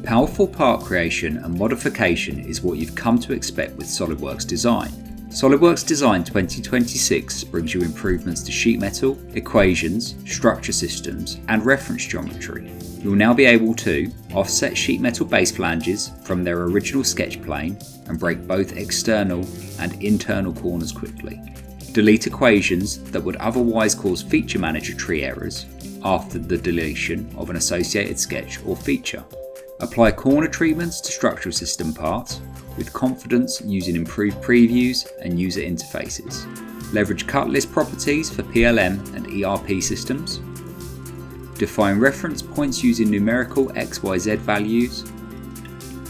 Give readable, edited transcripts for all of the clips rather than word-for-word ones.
Powerful part creation and modification is what you've come to expect with SOLIDWORKS Design. SOLIDWORKS Design 2026 brings you improvements to sheet metal, equations, structure systems, and reference geometry. You'll now be able to offset sheet metal base flanges from their original sketch plane and break both external and internal corners quickly. Delete equations that would otherwise cause feature manager tree errors after the deletion of an associated sketch or feature. Apply corner treatments to structural system parts with confidence using improved previews and user interfaces. Leverage cut list properties for PLM and ERP systems. Define reference points using numerical XYZ values.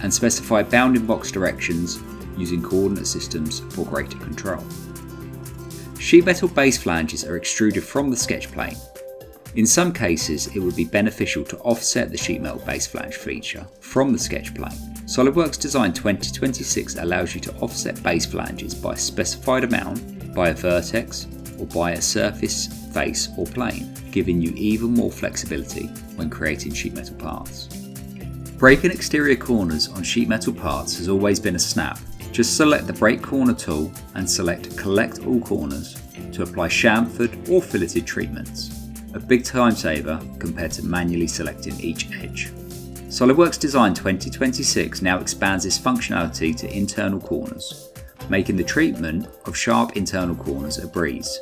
And specify bounding box directions using coordinate systems for greater control. Sheet metal base flanges are extruded from the sketch plane. In some cases, it would be beneficial to offset the sheet metal base flange feature from the sketch plane. SOLIDWORKS Design 2026 allows you to offset base flanges by a specified amount, by a vertex, or by a surface, face, or plane, giving you even more flexibility when creating sheet metal parts. Breaking exterior corners on sheet metal parts has always been a snap. Just select the Break Corner tool and select Collect All Corners to apply chamfered or filleted treatments. A big time saver compared to manually selecting each edge. SOLIDWORKS Design 2026 now expands this functionality to internal corners, making the treatment of sharp internal corners a breeze.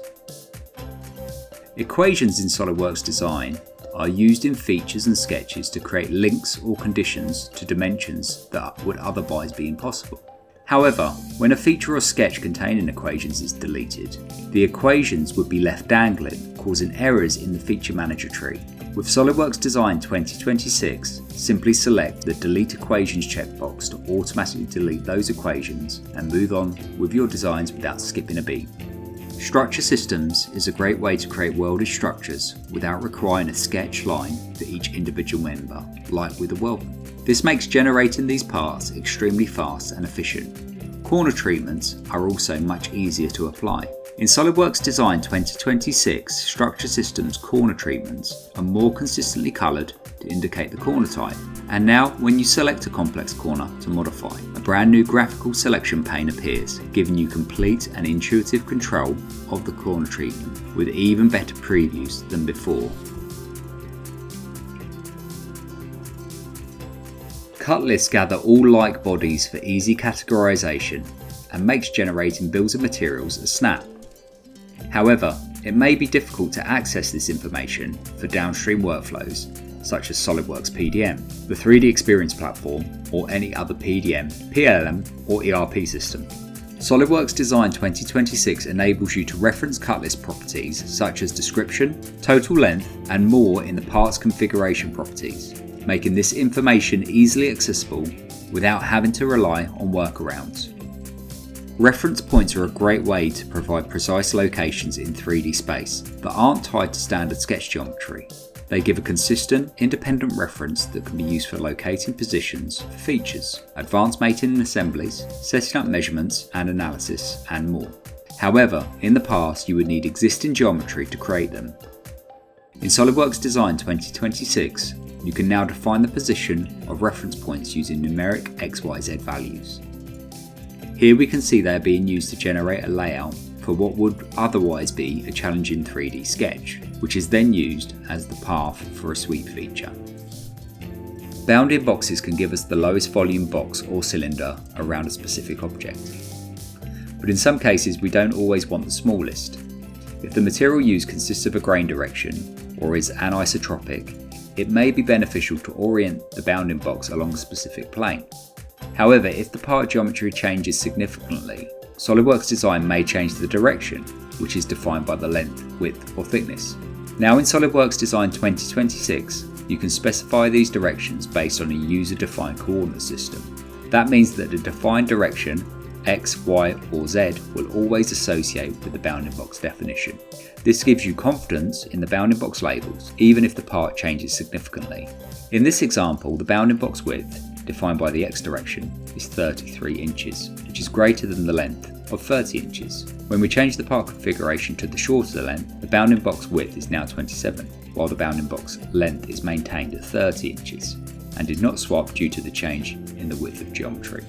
Equations in SOLIDWORKS Design are used in features and sketches to create links or conditions to dimensions that would otherwise be impossible. However, when a feature or sketch containing equations is deleted, the equations would be left dangling, causing errors in the feature manager tree. With SOLIDWORKS Design 2026, simply select the Delete Equations checkbox to automatically delete those equations and move on with your designs without skipping a beat. Structure systems is a great way to create welded structures without requiring a sketch line for each individual member, like with a weldment. This makes generating these parts extremely fast and efficient. Corner treatments are also much easier to apply. In SOLIDWORKS Design 2026, structure systems corner treatments are more consistently coloured to indicate the corner type. And now, when you select a complex corner to modify, a brand new graphical selection pane appears, giving you complete and intuitive control of the corner treatment with even better previews than before. Cut lists gather all like bodies for easy categorization and makes generating bills of materials a snap. However, it may be difficult to access this information for downstream workflows such as SOLIDWORKS PDM, the 3D Experience platform, or any other PDM, PLM, or ERP system. SOLIDWORKS Design 2026 enables you to reference cut list properties such as description, total length, and more in the parts configuration properties, making this information easily accessible without having to rely on workarounds. Reference points are a great way to provide precise locations in 3D space that aren't tied to standard sketch geometry. They give a consistent, independent reference that can be used for locating positions for features, advanced mating and assemblies, setting up measurements and analysis, and more. However, in the past you would need existing geometry to create them. In SOLIDWORKS Design 2026, you can now define the position of reference points using numeric XYZ values. Here we can see they are being used to generate a layout for what would otherwise be a challenging 3D sketch, which is then used as the path for a sweep feature. Bounding boxes can give us the lowest volume box or cylinder around a specific object. But in some cases we don't always want the smallest. If the material used consists of a grain direction or is anisotropic, it may be beneficial to orient the bounding box along a specific plane. However, if the part geometry changes significantly, SOLIDWORKS Design may change the direction, which is defined by the length, width, or thickness. Now in SOLIDWORKS Design 2026, you can specify these directions based on a user-defined coordinate system. That means that the defined direction, X, Y, or Z, will always associate with the bounding box definition. This gives you confidence in the bounding box labels, even if the part changes significantly. In this example, the bounding box width, defined by the X direction, is 33 inches, which is greater than the length of 30 inches. When we change the part configuration to the shorter length, the bounding box width is now 27, while the bounding box length is maintained at 30 inches. and did not swap due to the change in the width of geometry.